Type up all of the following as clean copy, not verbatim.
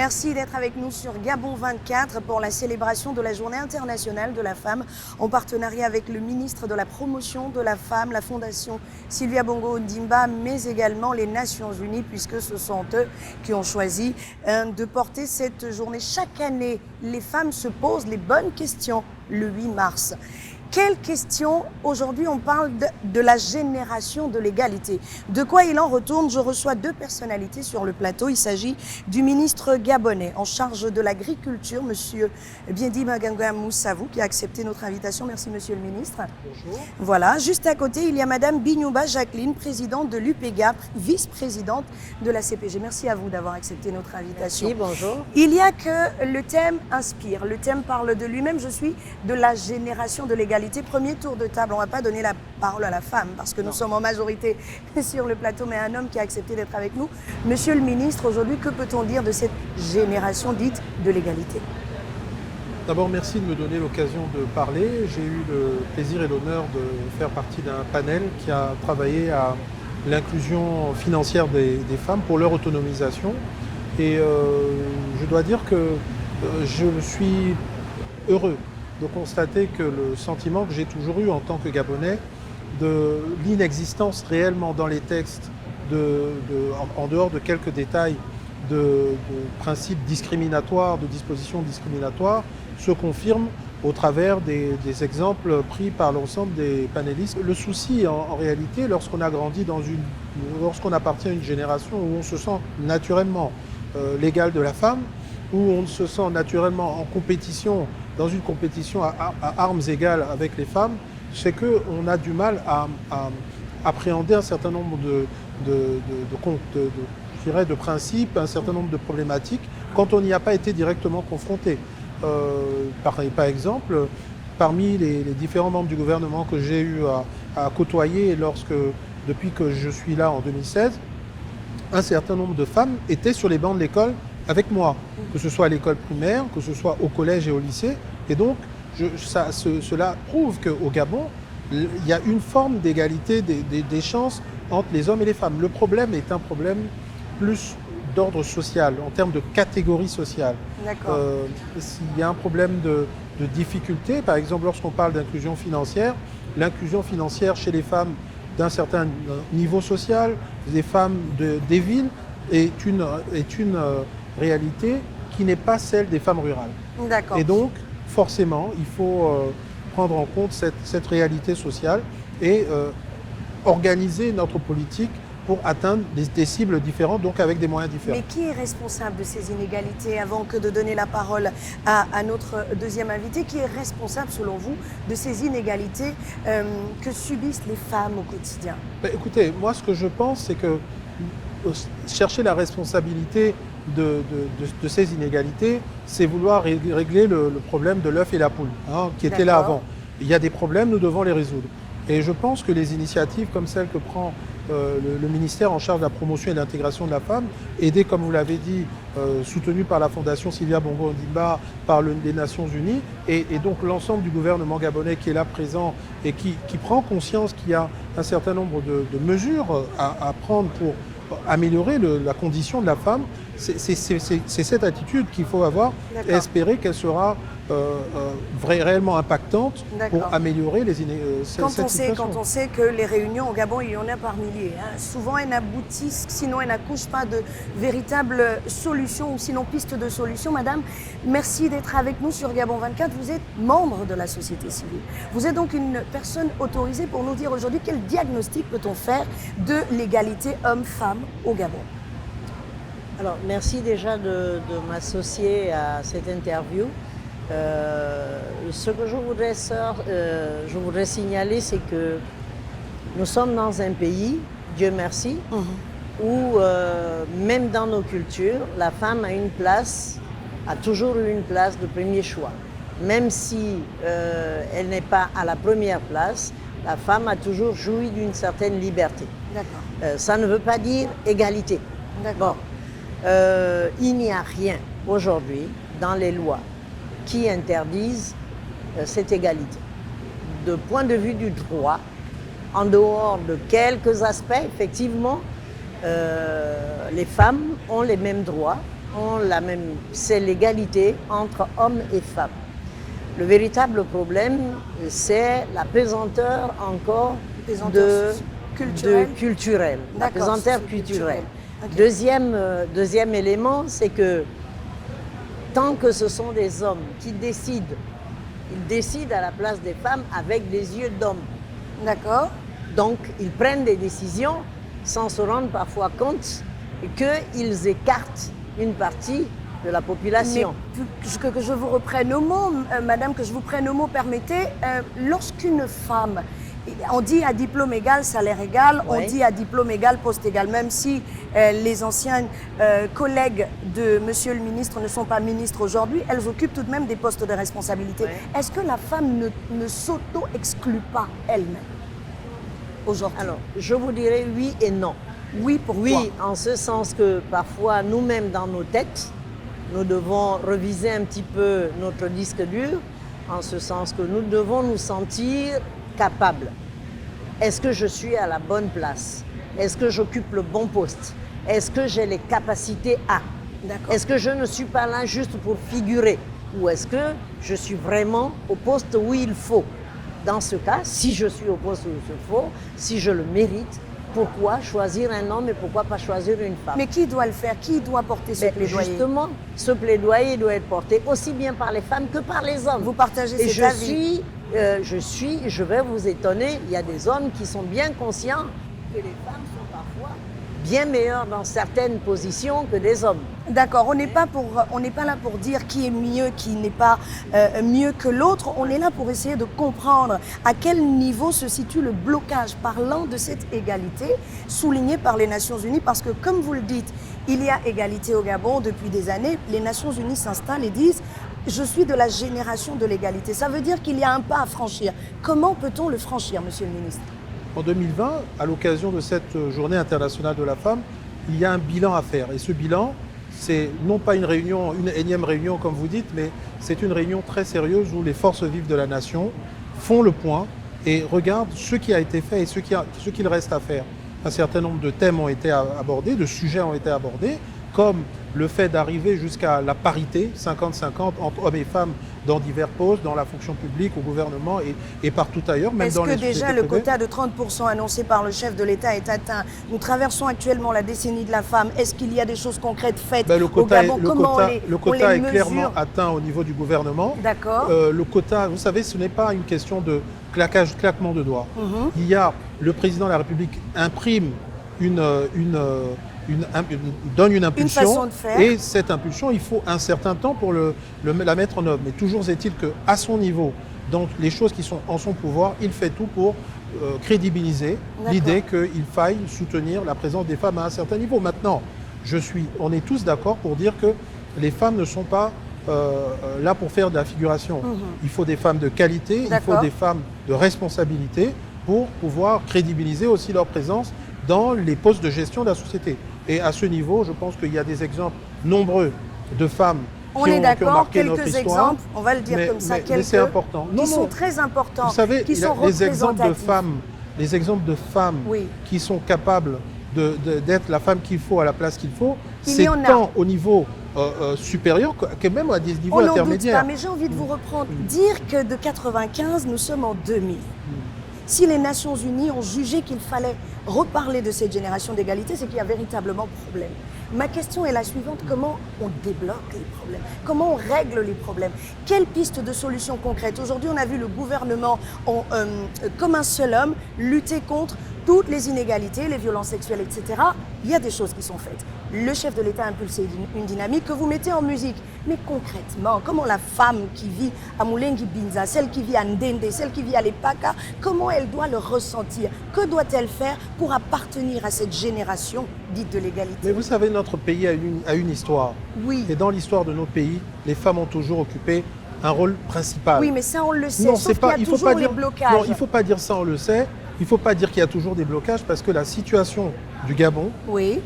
Merci d'être avec nous sur Gabon 24 pour la célébration de la Journée internationale de la femme en partenariat avec le ministre de la Promotion de la Femme, la Fondation Sylvia Bongo Ondimba, mais également les Nations Unies, puisque ce sont eux qui ont choisi de porter cette journée. Chaque année, les femmes se posent les bonnes questions le 8 mars. Quelle question? Aujourd'hui, on parle de la génération de l'égalité. De quoi il en retourne? Je reçois deux personnalités sur le plateau. Il s'agit du ministre gabonais en charge de l'agriculture, monsieur Biendi Maganga Moussavou, qui a accepté notre invitation. Merci, monsieur le ministre. Bonjour. Voilà, juste à côté, il y a madame Bignouba Jacqueline, présidente de l'UPEGA, vice-présidente de la CPG. Merci à vous d'avoir accepté notre invitation. Merci, bonjour. Il y a que le thème inspire, le thème parle de lui-même. Je suis de la génération de l'égalité. Premier tour de table, on ne va pas donner la parole à la femme parce que nous sommes en majorité sur le plateau, mais un homme qui a accepté d'être avec nous. Monsieur le ministre, aujourd'hui, que peut-on dire de cette génération dite de l'égalité? D'abord, merci de me donner l'occasion de parler. J'ai eu le plaisir et l'honneur de faire partie d'un panel qui a travaillé à l'inclusion financière des femmes pour leur autonomisation. Et je dois dire que je suis heureux de constater que le sentiment que j'ai toujours eu en tant que Gabonais de l'inexistence réellement dans les textes, en dehors de quelques détails de principes discriminatoires, de dispositions discriminatoires, se confirme au travers des exemples pris par l'ensemble des panélistes. Le souci, en réalité, lorsqu'on a grandi lorsqu'on appartient à une génération où on se sent naturellement l'égal de la femme, où on se sent naturellement en compétition, dans une compétition à armes égales avec les femmes, c'est qu'on a du mal à appréhender un certain nombre de principes, un certain nombre de problématiques, quand on n'y a pas été directement confronté. Par exemple, parmi les différents membres du gouvernement que j'ai eu à côtoyer depuis que je suis là en 2016, un certain nombre de femmes étaient sur les bancs de l'école avec moi, que ce soit à l'école primaire, que ce soit au collège et au lycée. Et donc, cela prouve qu'au Gabon, il y a une forme d'égalité des chances entre les hommes et les femmes. Le problème est un problème plus d'ordre social, en termes de catégorie sociale. D'accord. S'il y a un problème de difficulté, par exemple, lorsqu'on parle d'inclusion financière, l'inclusion financière chez les femmes d'un certain niveau social, des femmes des villes, est une réalité qui n'est pas celle des femmes rurales. D'accord. Et donc, forcément, il faut prendre en compte cette réalité sociale et organiser notre politique pour atteindre des cibles différentes, donc avec des moyens différents. Mais qui est responsable de ces inégalités? Avant que de donner la parole à notre deuxième invité, qui est responsable, selon vous, de ces inégalités que subissent les femmes au quotidien? Écoutez, moi, ce que je pense, c'est que chercher la responsabilité de ces inégalités, c'est vouloir régler le problème de l'œuf et la poule, qui était là avant. Il y a des problèmes, nous devons les résoudre. Et je pense que les initiatives comme celles que prend le ministère en charge de la promotion et de l'intégration de la femme, aidé, comme vous l'avez dit, soutenu par la Fondation Sylvia Bongo Ondimba, par les Nations Unies, et donc l'ensemble du gouvernement gabonais qui est là présent et qui prend conscience qu'il y a un certain nombre de mesures à prendre pour améliorer la condition de la femme. C'est cette attitude qu'il faut avoir et espérer qu'elle sera réellement impactante pour améliorer cette situation. Quand on sait que les réunions au Gabon, il y en a par milliers. Souvent, elles n'aboutissent, sinon elles n'accouchent pas de véritables solutions ou sinon pistes de solutions. Madame, merci d'être avec nous sur Gabon 24. Vous êtes membre de la société civile. Vous êtes donc une personne autorisée pour nous dire aujourd'hui quel diagnostic peut-on faire de l'égalité homme-femme au Gabon. Alors, merci déjà de m'associer à cette interview. Ce que je voudrais signaler, c'est que nous sommes dans un pays, Dieu merci, où même dans nos cultures, la femme a toujours eu une place de premier choix. Même si elle n'est pas à la première place, la femme a toujours joui d'une certaine liberté. D'accord. Ça ne veut pas dire égalité. D'accord. Il n'y a rien aujourd'hui dans les lois qui interdisent cette égalité. De point de vue du droit, en dehors de quelques aspects, effectivement, les femmes ont les mêmes droits ont la même, c'est l'égalité entre hommes et femmes. Le véritable problème, c'est la pesanteur encore culturelle. La pesanteur culturelle. Okay. Deuxième élément, c'est que tant que ce sont des hommes qui décident, ils décident à la place des femmes avec des yeux d'hommes. D'accord. Donc, ils prennent des décisions sans se rendre parfois compte qu'ils écartent une partie de la population. Mais que je vous reprenne au mot, madame, que je vous prenne au mot, permettez, lorsqu'une femme, on dit à diplôme égal, salaire égal, oui. On dit à diplôme égal, poste égal, même si les anciens collègues de monsieur le ministre ne sont pas ministres aujourd'hui, elles occupent tout de même des postes de responsabilité. Oui. Est-ce que la femme ne s'auto-exclut pas elle-même aujourd'hui? Alors, je vous dirais oui et non. Oui, pourquoi? Oui, en ce sens que parfois, nous-mêmes dans nos têtes, nous devons reviser un petit peu notre disque dur, en ce sens que nous devons nous sentir capables. Est-ce que je suis à la bonne place? Est-ce que j'occupe le bon poste? Est-ce que j'ai les capacités à? Est-ce que je ne suis pas là juste pour figurer? Ou est-ce que je suis vraiment au poste où il faut? Dans ce cas, si je suis au poste où il faut, si je le mérite, pourquoi choisir un homme et pourquoi pas choisir une femme? Mais qui doit le faire? Qui doit porter ce plaidoyer? Justement, ce plaidoyer doit être porté aussi bien par les femmes que par les hommes. Vous partagez cet avis? Je vais vous étonner, il y a des hommes qui sont bien conscients que les femmes sont parfois bien meilleures dans certaines positions que des hommes. D'accord, on n'est pas là pour dire qui est mieux, qui n'est pas mieux que l'autre. On est là pour essayer de comprendre à quel niveau se situe le blocage parlant de cette égalité soulignée par les Nations Unies. Parce que, comme vous le dites, il y a égalité au Gabon depuis des années. Les Nations Unies s'installent et disent « Je suis de la génération de l'égalité ». Ça veut dire qu'il y a un pas à franchir. Comment peut-on le franchir, monsieur le ministre? En 2020, à l'occasion de cette journée internationale de la femme, il y a un bilan à faire. Et ce bilan, c'est non pas une réunion, une énième réunion comme vous dites, mais c'est une réunion très sérieuse où les forces vives de la nation font le point et regardent ce qui a été fait et ce qu'il reste à faire. Un certain nombre de thèmes ont été abordés, de sujets ont été abordés, comme le fait d'arriver jusqu'à la parité 50-50 entre hommes et femmes dans divers postes, dans la fonction publique, au gouvernement et partout ailleurs, même dans les sociétés Est-ce que déjà le quota de 30% annoncé par le chef de l'État est atteint? Nous traversons actuellement la décennie de la femme. Est-ce qu'il y a des choses concrètes faites au Gabon? Le quota est clairement atteint au niveau du gouvernement. D'accord. Le quota, vous savez, ce n'est pas une question de claquement de doigts. Il y a, le président de la République imprime donne une impulsion, une façon de faire. Et cette impulsion, il faut un certain temps pour la mettre en œuvre. Mais toujours est-il qu'à son niveau, dans les choses qui sont en son pouvoir, il fait tout pour crédibiliser l'idée qu'il faille soutenir la présence des femmes à un certain niveau. Maintenant, on est tous d'accord pour dire que les femmes ne sont pas là pour faire de la figuration. Il faut des femmes de qualité, il faut des femmes de responsabilité pour pouvoir crédibiliser aussi leur présence dans les postes de gestion de la société. Et à ce niveau, je pense qu'il y a des exemples nombreux de femmes qui ont marqué notre histoire. Quelques exemples, on va le dire comme ça, mais c'est important. Qui sont très importants, vous savez, qui sont les exemples de femmes qui sont capables d'être la femme qu'il faut à la place qu'il faut, c'est tant au niveau supérieur que même à des niveaux intermédiaires. On n'en doute pas, mais j'ai envie de vous reprendre. Dire que de 95, nous sommes en 2000. Si les Nations Unies ont jugé qu'il fallait reparler de cette génération d'égalité, c'est qu'il y a véritablement problème. Ma question est la suivante, comment on débloque les problèmes? Comment on règle les problèmes? Quelles pistes de solutions concrètes? Aujourd'hui, on a vu le gouvernement, comme un seul homme, lutter contre toutes les inégalités, les violences sexuelles, etc. Il y a des choses qui sont faites. Le chef de l'État a impulsé une dynamique que vous mettez en musique. Mais concrètement, comment la femme qui vit à Moulengi Binza, celle qui vit à Ndende, celle qui vit à Lepaka, comment elle doit le ressentir? Que doit-elle faire pour appartenir à cette génération dite de l'égalité? Mais vous savez, notre pays a une histoire. Oui. Et dans l'histoire de nos pays, les femmes ont toujours occupé un rôle principal. Oui, mais ça, on le sait. Non, sauf qu'il y a toujours des blocages. Non, il ne faut pas dire ça, on le sait. Il ne faut pas dire qu'il y a toujours des blocages parce que la situation du Gabon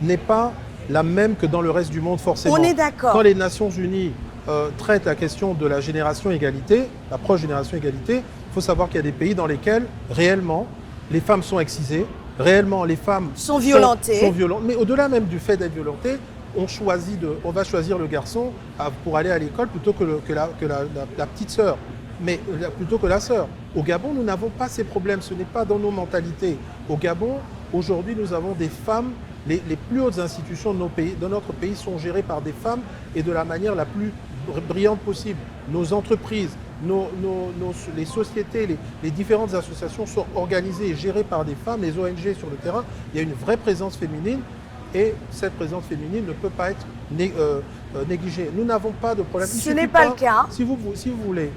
n'est pas la même que dans le reste du monde, forcément. On est d'accord. Quand les Nations Unies traitent la question de la génération égalité, la proche génération égalité, il faut savoir qu'il y a des pays dans lesquels, réellement, les femmes sont excisées, réellement, les femmes sont violentées. Mais au-delà même du fait d'être violentées, on va choisir le garçon pour aller à l'école plutôt que la petite sœur, mais plutôt que la sœur. Au Gabon, nous n'avons pas ces problèmes, ce n'est pas dans nos mentalités. Au Gabon, aujourd'hui, nous avons des femmes, les plus hautes institutions de notre pays sont gérées par des femmes et de la manière la plus brillante possible. Nos entreprises, les sociétés, les différentes associations sont organisées et gérées par des femmes, les ONG sur le terrain. Il y a une vraie présence féminine et cette présence féminine ne peut pas être négligée. Nous n'avons pas de problème. Ce n'est pas le cas. Si vous voulez,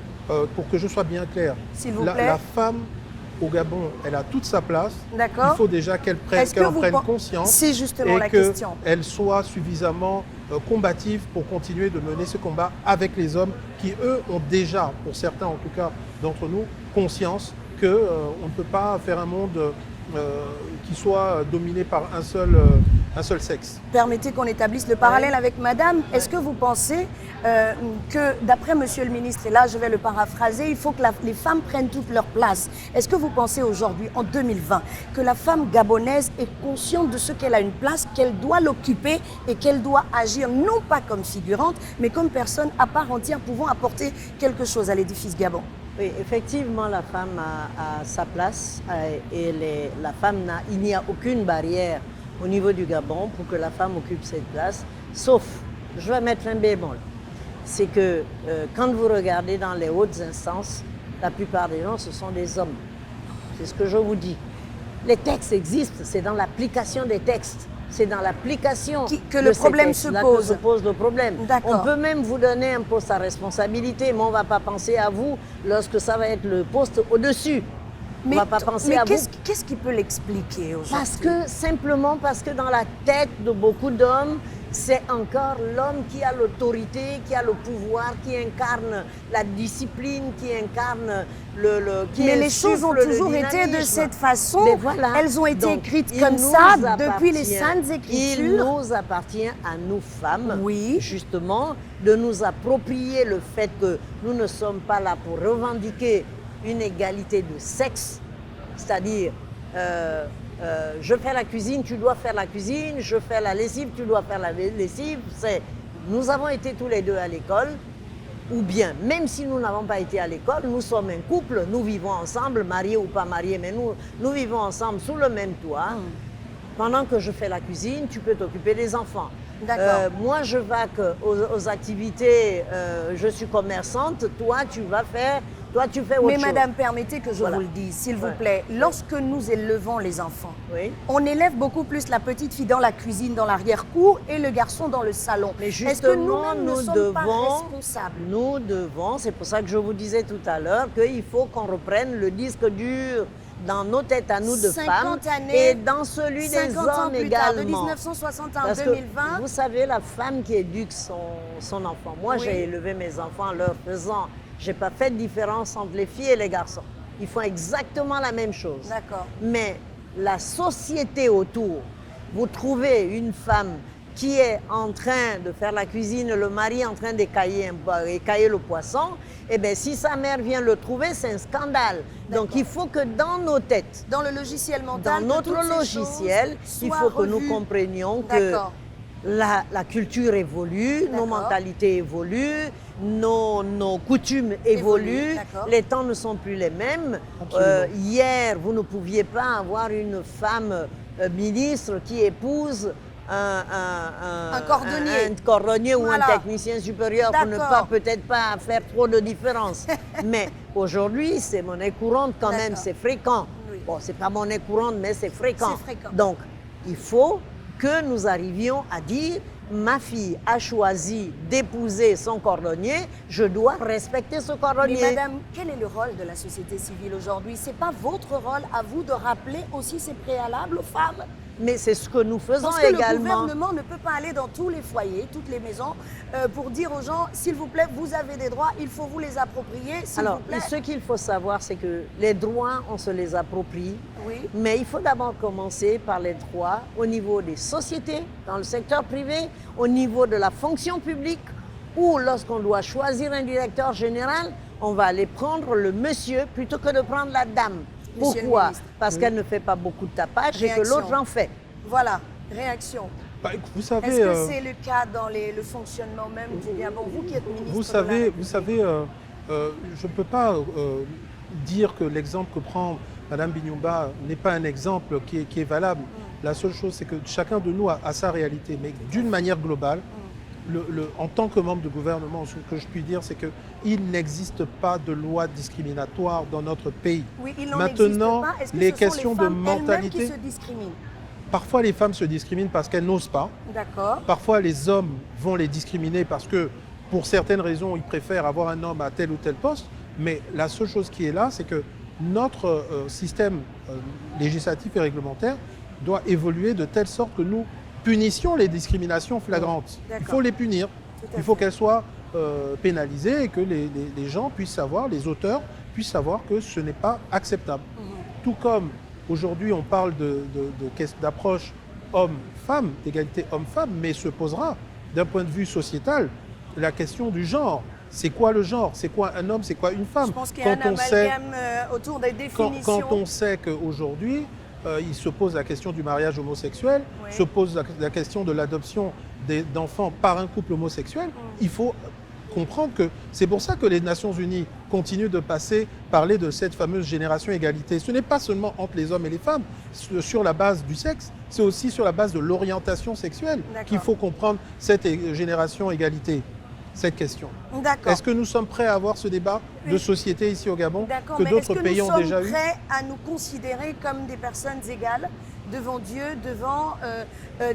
pour que je sois bien clair, la femme au Gabon, elle a toute sa place. D'accord. Il faut déjà qu'elle prenne conscience. C'est justement la question. Qu'elle soit suffisamment combative pour continuer de mener ce combat avec les hommes qui, eux, ont déjà, pour certains en tout cas d'entre nous, conscience qu'on ne peut pas faire un monde qui soit dominé par un seul sexe. Permettez qu'on établisse le parallèle avec madame. Est-ce que vous pensez que, d'après monsieur le ministre, et là je vais le paraphraser, il faut que les femmes prennent toute leur place. Est-ce que vous pensez aujourd'hui, en 2020, que la femme gabonaise est consciente de ce qu'elle a une place, qu'elle doit l'occuper et qu'elle doit agir, non pas comme figurante, mais comme personne à part entière pouvant apporter quelque chose à l'édifice Gabon? Oui, effectivement, la femme a sa place et la femme il n'y a aucune barrière au niveau du Gabon pour que la femme occupe cette place, sauf, je vais mettre un bémol, c'est que quand vous regardez dans les hautes instances, la plupart des gens, ce sont des hommes. C'est ce que je vous dis. Les textes existent, c'est dans l'application des textes. C'est dans l'application que le problème se pose. Que se pose le problème. On peut même vous donner un poste à responsabilité, mais on ne va pas penser à vous lorsque ça va être le poste au-dessus. On ne va pas penser à vous. Qu'est-ce qui peut l'expliquer aujourd'hui? Simplement parce que dans la tête de beaucoup d'hommes, c'est encore l'homme qui a l'autorité, qui a le pouvoir, qui incarne la discipline, qui incarne mais les choses ont toujours été de cette façon. Voilà. Elles ont été écrites comme ça depuis les saintes écritures. Il nous appartient à nous femmes, justement, de nous approprier le fait que nous ne sommes pas là pour revendiquer une égalité de sexe, c'est-à-dire je fais la cuisine, tu dois faire la cuisine, je fais la lessive, tu dois faire la lessive. Nous avons été tous les deux à l'école, ou bien, même si nous n'avons pas été à l'école, nous sommes un couple, nous vivons ensemble, mariés ou pas mariés, mais nous vivons ensemble sous le même toit. Pendant que je fais la cuisine, tu peux t'occuper des enfants. Moi, je vais aux activités, je suis commerçante, toi, tu fais autre chose. Mais madame, permettez que je vous le dise, s'il vous plaît. Lorsque nous élevons les enfants, on élève beaucoup plus la petite fille dans la cuisine, dans l'arrière-cour, et le garçon dans le salon. Mais justement, nous sommes pas responsables? Nous devons, c'est pour ça que je vous disais tout à l'heure, qu'il faut qu'on reprenne le disque dur dans nos têtes à nous de femmes et dans celui des hommes également. De 1960 à 2020. Vous savez, la femme qui éduque son enfant. Moi, j'ai élevé mes enfants en leur faisant. Je n'ai pas fait de différence entre les filles et les garçons. Ils font exactement la même chose. D'accord. Mais la société autour, vous trouvez une femme qui est en train de faire la cuisine, le mari en train d'écailler le poisson, eh bien, si sa mère vient le trouver, c'est un scandale. Donc, il faut que dans nos têtes, dans le logiciel mental, dans notre logiciel, il faut que nous comprenions que la culture évolue, nos mentalités évoluent, nos coutumes évoluent, les temps ne sont plus les mêmes. Hier, vous ne pouviez pas avoir une femme ministre qui épouse un cordonnier ou un technicien supérieur pour ne pas peut-être pas faire trop de différence. Mais aujourd'hui, c'est monnaie courante quand même, c'est fréquent. Bon, c'est pas monnaie courante, mais c'est fréquent. Donc, il faut que nous arrivions à dire ma fille a choisi d'épouser son cordonnier, je dois respecter ce cordonnier. Mais madame, quel est le rôle de la société civile aujourd'hui? C'est pas votre rôle à vous de rappeler aussi ces préalables aux femmes? Mais c'est ce que nous faisons également. Parce que également. Le gouvernement ne peut pas aller dans tous les foyers, toutes les maisons, pour dire aux gens, s'il vous plaît, vous avez des droits, il faut vous les approprier, s'il vous plaît. Ce qu'il faut savoir, c'est que les droits, on se les approprie. Mais il faut d'abord commencer par les droits au niveau des sociétés, dans le secteur privé, au niveau de la fonction publique, où lorsqu'on doit choisir un directeur général, on va aller prendre le monsieur plutôt que de prendre la dame. Pourquoi? Parce qu'elle ne fait pas beaucoup de tapage et que l'autre en fait. Voilà, réaction. Bah, vous savez, Est-ce que c'est le cas dans le fonctionnement même du Gabon? Vous qui êtes ministre vous de la savez, République. je ne peux pas dire que l'exemple que prend Madame Bignouba n'est pas un exemple qui est valable. La seule chose, c'est que chacun de nous a sa réalité. Mais d'une manière globale, en tant que membre de gouvernement, ce que je puis dire, c'est qu'il n'existe pas de loi discriminatoire dans notre pays. Oui, il n'en Maintenant, existe pas. Est-ce que les ce questions sont les de femmes elles-mêmes mentalité, qui se discriminent? parfois les femmes se discriminent parce qu'elles n'osent pas. D'accord. Parfois les hommes vont les discriminer parce que pour certaines raisons, ils préfèrent avoir un homme à tel ou tel poste. Mais la seule chose qui est là, c'est que notre système législatif et réglementaire doit évoluer de telle sorte que nous punissions les discriminations flagrantes. Il faut les punir. Il faut qu'elles soient pénalisées et que les gens puissent savoir, les auteurs puissent savoir que ce n'est pas acceptable. Tout comme aujourd'hui on parle d'approche homme-femme, d'égalité homme-femme, mais se posera d'un point de vue sociétal la question du genre. C'est quoi le genre? C'est quoi un homme? C'est quoi une femme? Je pense qu'il y a un amalgame autour des définitions. Quand on sait qu'aujourd'hui, il se pose la question du mariage homosexuel, se pose la question de l'adoption d'enfants par un couple homosexuel, il faut comprendre que c'est pour ça que les Nations Unies continuent de parler de cette fameuse génération égalité. Ce n'est pas seulement entre les hommes et les femmes, sur la base du sexe, c'est aussi sur la base de l'orientation sexuelle qu'il faut comprendre cette génération égalité. Cette question. Est-ce que nous sommes prêts à avoir ce débat de société ici au Gabon que d'autres pays ont déjà eu? Est-ce que nous sommes prêts à nous considérer comme des personnes égales devant Dieu, devant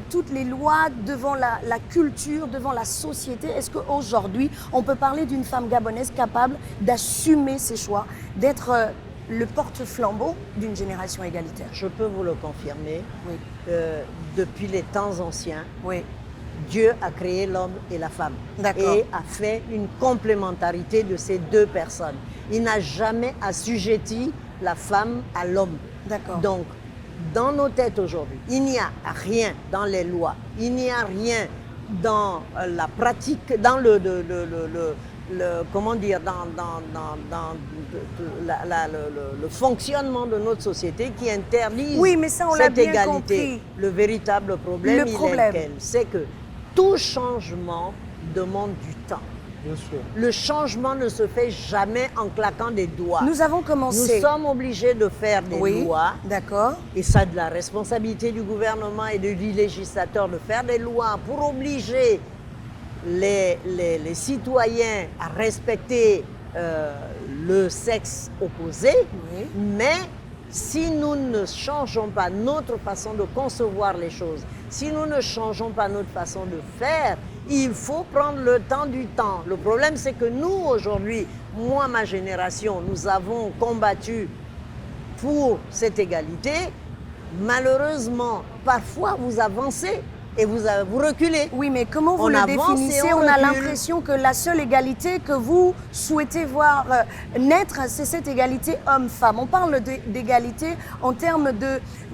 toutes les lois, devant la culture, devant la société? Est-ce qu'aujourd'hui, on peut parler d'une femme gabonaise capable d'assumer ses choix, d'être le porte-flambeau d'une génération égalitaire? Je peux vous le confirmer. Oui. Depuis les temps anciens, oui. Dieu a créé l'homme et la femme et a fait une complémentarité de ces deux personnes. Il n'a jamais assujetti la femme à l'homme. Donc, dans nos têtes aujourd'hui, il n'y a rien dans les lois, il n'y a rien dans la pratique, dans comment dire, dans le fonctionnement de notre société qui interdise cette égalité. Compris. Le véritable problème, il est lequel? C'est que tout changement demande du temps. Bien sûr. Le changement ne se fait jamais en claquant des doigts. Nous avons commencé. Nous sommes obligés de faire des lois. D'accord. Et ça, de la responsabilité du gouvernement et du législateur de faire des lois pour obliger les citoyens à respecter le sexe opposé. Oui. Mais si nous ne changeons pas notre façon de concevoir les choses, si nous ne changeons pas notre façon de faire, il faut prendre le temps du temps. Le problème, c'est que nous, aujourd'hui, moi, ma génération, nous avons combattu pour cette égalité. Malheureusement, parfois, vous avancez et vous reculez. Oui, mais comment vous le définissez? On a l'impression que la seule égalité que vous souhaitez voir naître, c'est cette égalité homme-femme. On parle d'égalité en termes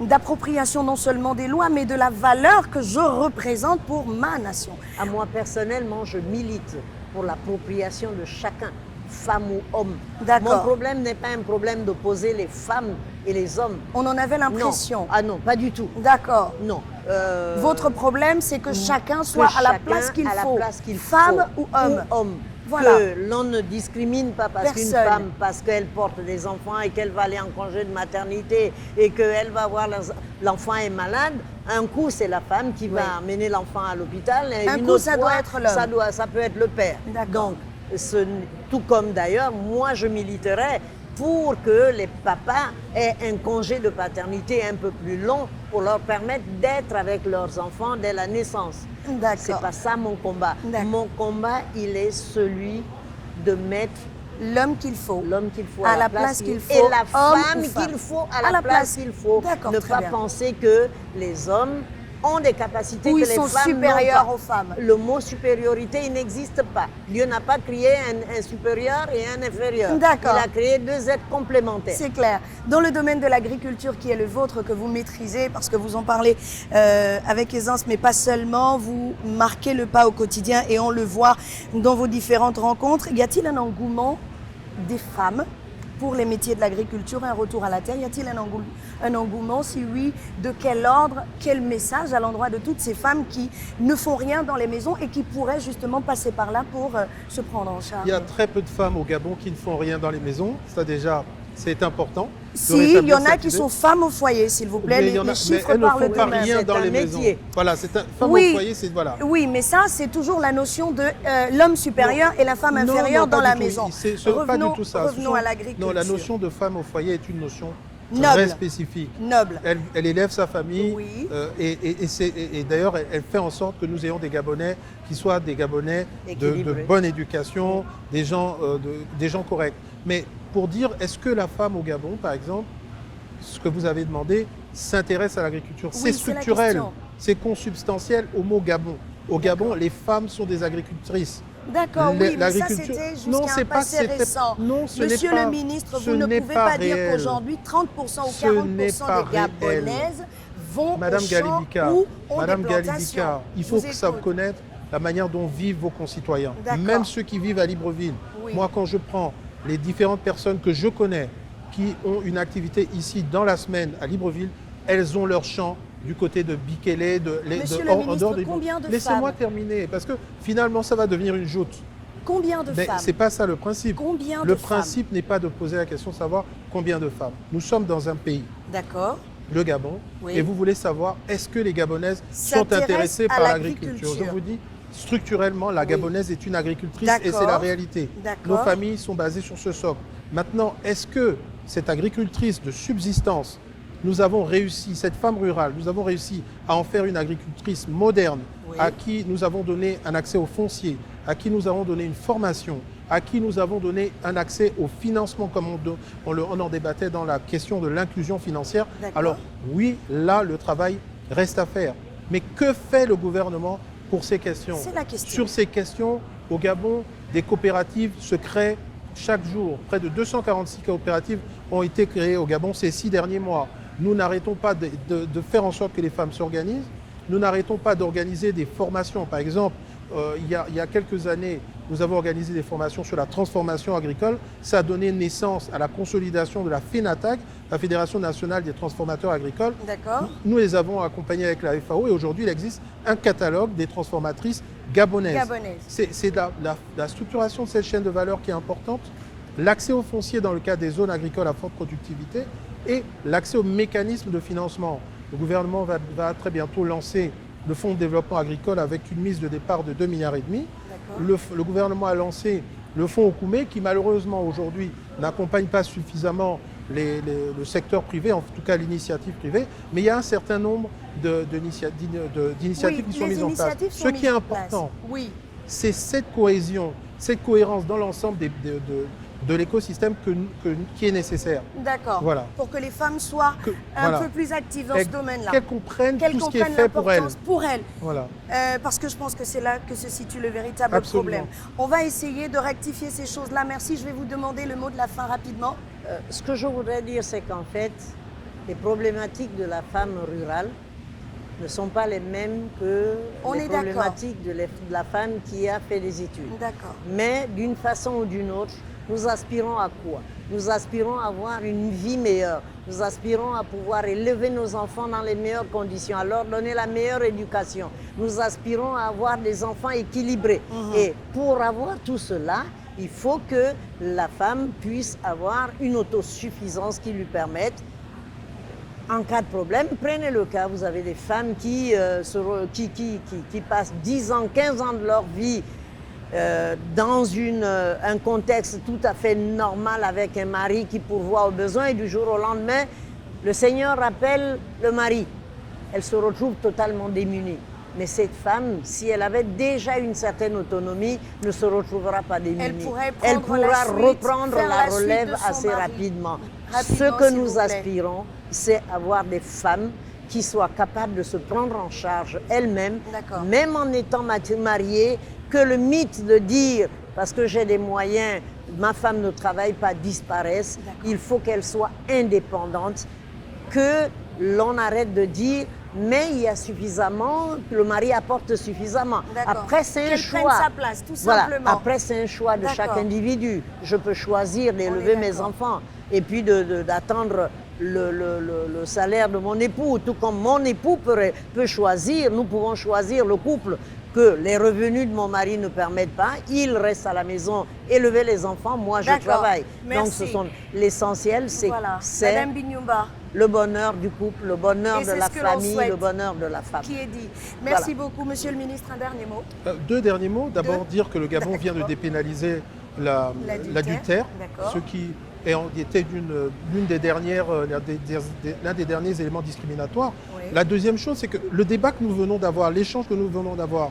d'appropriation non seulement des lois, mais de la valeur que je représente pour ma nation. À moi, personnellement, je milite pour l'appropriation de chacun, femme ou homme. Mon problème n'est pas un problème d'opposer les femmes et les hommes. On en avait l'impression. Ah non, pas du tout. D'accord. Non. Votre problème, c'est que chacun soit à la place qu'il faut, femme ou homme. Voilà. Que l'on ne discrimine pas parce qu'une femme, parce qu'elle porte des enfants et qu'elle va aller en congé de maternité et qu'elle va voir l'enfant est malade. Un coup, c'est la femme qui va amener l'enfant à l'hôpital. Et une autre ça fois, doit être l'homme. Ça peut être le père. Donc, tout comme d'ailleurs, moi, je militerais pour que les papas aient un congé de paternité un peu plus long pour leur permettre d'être avec leurs enfants dès la naissance. C'est pas ça mon combat. Mon combat, il est celui de mettre l'homme qu'il faut. L'homme qu'il faut à la place qu'il faut. Et la femme qu'il faut à la place qu'il faut. Ne pas penser que les hommes ont des capacités que les femmes n'ont pas. Ils sont supérieurs aux femmes. Le mot supériorité, il n'existe pas. Dieu n'a pas créé un supérieur et un inférieur. Il a créé deux êtres complémentaires. C'est clair. Dans le domaine de l'agriculture qui est le vôtre, que vous maîtrisez, parce que vous en parlez avec aisance, mais pas seulement, vous marquez le pas au quotidien et on le voit dans vos différentes rencontres. Y a-t-il un engouement des femmes pour les métiers de l'agriculture, un retour à la terre? Y a-t-il un engouement? Si oui, de quel ordre? Quel message à l'endroit de toutes ces femmes qui ne font rien dans les maisons et qui pourraient justement passer par là pour se prendre en charge? Il y a très peu de femmes au Gabon qui ne font rien dans les maisons. Ça déjà, c'est important. Si, il y en a qui sont femmes au foyer, s'il vous plaît. Les chiffres parlent pas d'eux-mêmes. rien dans les maisons. Voilà, c'est un femme Oui. au foyer, c'est voilà. Oui, mais ça, c'est toujours la notion de l'homme supérieur et la femme inférieure dans la maison. Pas du tout ça. Revenons à l'agriculture. Non, la notion de femme au foyer est une notion noble, très spécifique. Noble. Elle élève sa famille Oui. et d'ailleurs, elle fait en sorte que nous ayons des Gabonais qui soient des Gabonais de bonne éducation, des gens corrects. Mais pour dire, est-ce que la femme au Gabon, par exemple, ce que vous avez demandé, s'intéresse à l'agriculture? Oui, c'est structurel, c'est consubstantiel au mot Gabon. Au Gabon, les femmes sont des agricultrices. D'accord, oui, mais ça c'était jusqu'à un passé récent. Monsieur le ministre, vous ne pouvez pas dire qu'aujourd'hui 30% ou 40% des Gabonaises vont Madame au champ Galibika, ou ont Madame des plantations. Galibika, il faut que ça connaître la manière dont vivent vos concitoyens, même ceux qui vivent à Libreville. Oui. Moi, quand je prends les différentes personnes que je connais qui ont une activité ici dans la semaine à Libreville, elles ont leur champ du côté de Bikele, Monsieur le ministre, combien de femmes? Laissez-moi terminer, parce que finalement, ça va devenir une joute. Combien de Mais femmes? c'est pas ça le principe. Combien le de principe n'est pas de poser la question de savoir combien de femmes. Nous sommes dans un pays, D'accord. le Gabon, Oui. et vous voulez savoir est-ce que les Gabonaises sont intéressées par l'agriculture. Je vous dis, structurellement, la Gabonaise est une agricultrice et c'est la réalité. Nos familles sont basées sur ce socle. Maintenant, est-ce que cette agricultrice de subsistance, nous avons réussi, cette femme rurale, nous avons réussi à en faire une agricultrice moderne, à qui nous avons donné un accès au foncier, à qui nous avons donné une formation, à qui nous avons donné un accès au financement, comme on en débattait dans la question de l'inclusion financière. Alors oui, là, le travail reste à faire. Mais que fait le gouvernement pour ces questions? C'est la question. Sur ces questions, au Gabon, des coopératives se créent chaque jour. Près de 246 coopératives ont été créées au Gabon ces 6 derniers mois. Nous n'arrêtons pas de faire en sorte que les femmes s'organisent. Nous n'arrêtons pas d'organiser des formations. Par exemple, il y a quelques années, nous avons organisé des formations sur la transformation agricole. Ça a donné naissance à la consolidation de la FENATAG, la Fédération nationale des transformateurs agricoles. D'accord. Nous les avons accompagnés avec la FAO et aujourd'hui, il existe un catalogue des transformatrices gabonaises. C'est la structuration de cette chaîne de valeur qui est importante, l'accès au foncier dans le cadre des zones agricoles à forte productivité et l'accès aux mécanismes de financement. Le gouvernement va très bientôt lancer le fonds de développement agricole avec une mise de départ de 2,5 milliards. Le gouvernement a lancé le fonds Okume qui malheureusement aujourd'hui n'accompagne pas suffisamment le secteur privé, en tout cas l'initiative privée, mais il y a un certain nombre d'initiatives qui sont mises en place. Ce qui est important, c'est cette cohésion, cette cohérence dans l'ensemble de l'écosystème qui est nécessaire. D'accord. Voilà. Pour que les femmes soient un peu plus actives dans ce domaine-là. Qu'elles comprennent tout ce qui est fait pour elles. Voilà. Parce que je pense que c'est là que se situe le véritable problème. On va essayer de rectifier ces choses-là. Merci. Je vais vous demander le mot de la fin rapidement. Ce que je voudrais dire, c'est qu'en fait, les problématiques de la femme rurale ne sont pas les mêmes que les problématiques de la femme qui a fait des études. D'accord. Mais d'une façon ou d'une autre, nous aspirons à quoi? Nous aspirons à avoir une vie meilleure. Nous aspirons à pouvoir élever nos enfants dans les meilleures conditions, à leur donner la meilleure éducation. Nous aspirons à avoir des enfants équilibrés. Et pour avoir tout cela, il faut que la femme puisse avoir une autosuffisance qui lui permette, en cas de problème, prenez le cas, vous avez des femmes qui passent 10 ans, 15 ans de leur vie dans un contexte tout à fait normal avec un mari qui pourvoit aux besoins et du jour au lendemain, le Seigneur appelle le mari. Elle se retrouve totalement démunie. Mais cette femme, si elle avait déjà une certaine autonomie, ne se retrouvera pas démunie. Elle pourra reprendre la relève assez rapidement. Ce que nous aspirons, c'est avoir des femmes qui soient capables de se prendre en charge elles-mêmes, même en étant mariées, que le mythe de dire « parce que j'ai des moyens, ma femme ne travaille pas » disparaisse. Il faut qu'elle soit indépendante, que l'on arrête de dire mais il y a suffisamment, le mari apporte suffisamment. D'accord. Après, c'est un Qu'elle choix. prenne sa place, tout Voilà. simplement. Après, c'est un choix de chaque D'accord. individu. Je peux choisir d'élever mes d'accord. enfants et puis d'attendre le salaire de mon époux, tout comme mon époux peut choisir, nous pouvons choisir, le couple, que les revenus de mon mari ne permettent pas, il reste à la maison, élever les enfants, moi je D'accord. travaille. Merci. Donc l'essentiel, c'est Voilà. Madame Bignumba, le bonheur du couple, le bonheur Et de c'est la ce que l'on famille, souhaite. le bonheur de la femme. qui est dit. Merci beaucoup, Monsieur le ministre. Un dernier mot. Deux derniers mots. D'abord, Deux. dire que le Gabon vient de D'accord. dépénaliser L'adultère. l'adultère, D'accord. ce qui était l'un des derniers éléments discriminatoires. Oui. La deuxième chose, c'est que le débat que nous venons d'avoir, l'échange que nous venons d'avoir,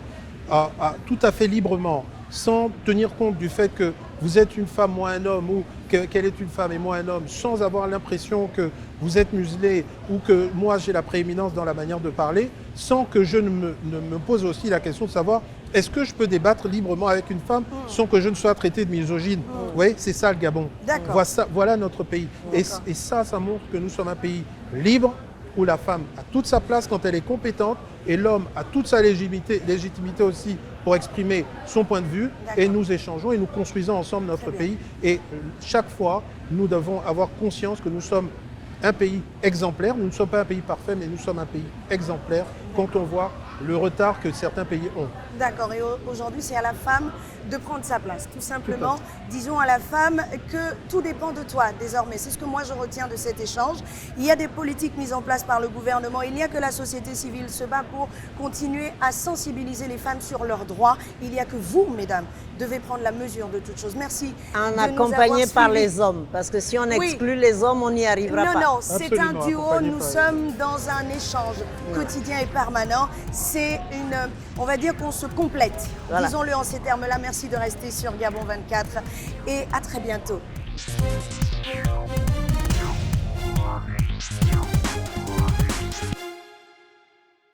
tout à fait librement, sans tenir compte du fait que vous êtes une femme, moi un homme, ou qu'elle est une femme et moi un homme, sans avoir l'impression que vous êtes muselé ou que moi j'ai la prééminence dans la manière de parler, sans que je ne me pose aussi la question de savoir est-ce que je peux débattre librement avec une femme sans que je ne sois traité de misogyne. Oui, c'est ça le Gabon. D'accord. Voilà notre pays. Et ça montre que nous sommes un pays libre, où la femme a toute sa place quand elle est compétente et l'homme a toute sa légitimité aussi pour exprimer son point de vue. Et nous échangeons et nous construisons ensemble notre pays. Et chaque fois, nous devons avoir conscience que nous sommes un pays exemplaire. Nous ne sommes pas un pays parfait, mais nous sommes un pays exemplaire quand on voit le retard que certains pays ont. D'accord, et aujourd'hui c'est à la femme de prendre sa place, tout simplement. Disons à la femme que tout dépend de toi désormais. C'est ce que moi je retiens de cet échange. Il y a des politiques mises en place par le gouvernement. Il n'y a que la société civile se bat pour continuer à sensibiliser les femmes sur leurs droits. Il n'y a que vous, mesdames, devez prendre la mesure de toute chose. Merci. En de nous avoir accompagné par suivis. les hommes, parce que si on Oui. exclut les hommes, on n'y arrivera pas. Non, c'est un Absolument, duo, accompagné nous par- sommes dans un échange quotidien et permanent. C'est on va dire qu'on se complète. Voilà. Disons-le en ces termes-là. Merci de rester sur Gabon 24 et à très bientôt.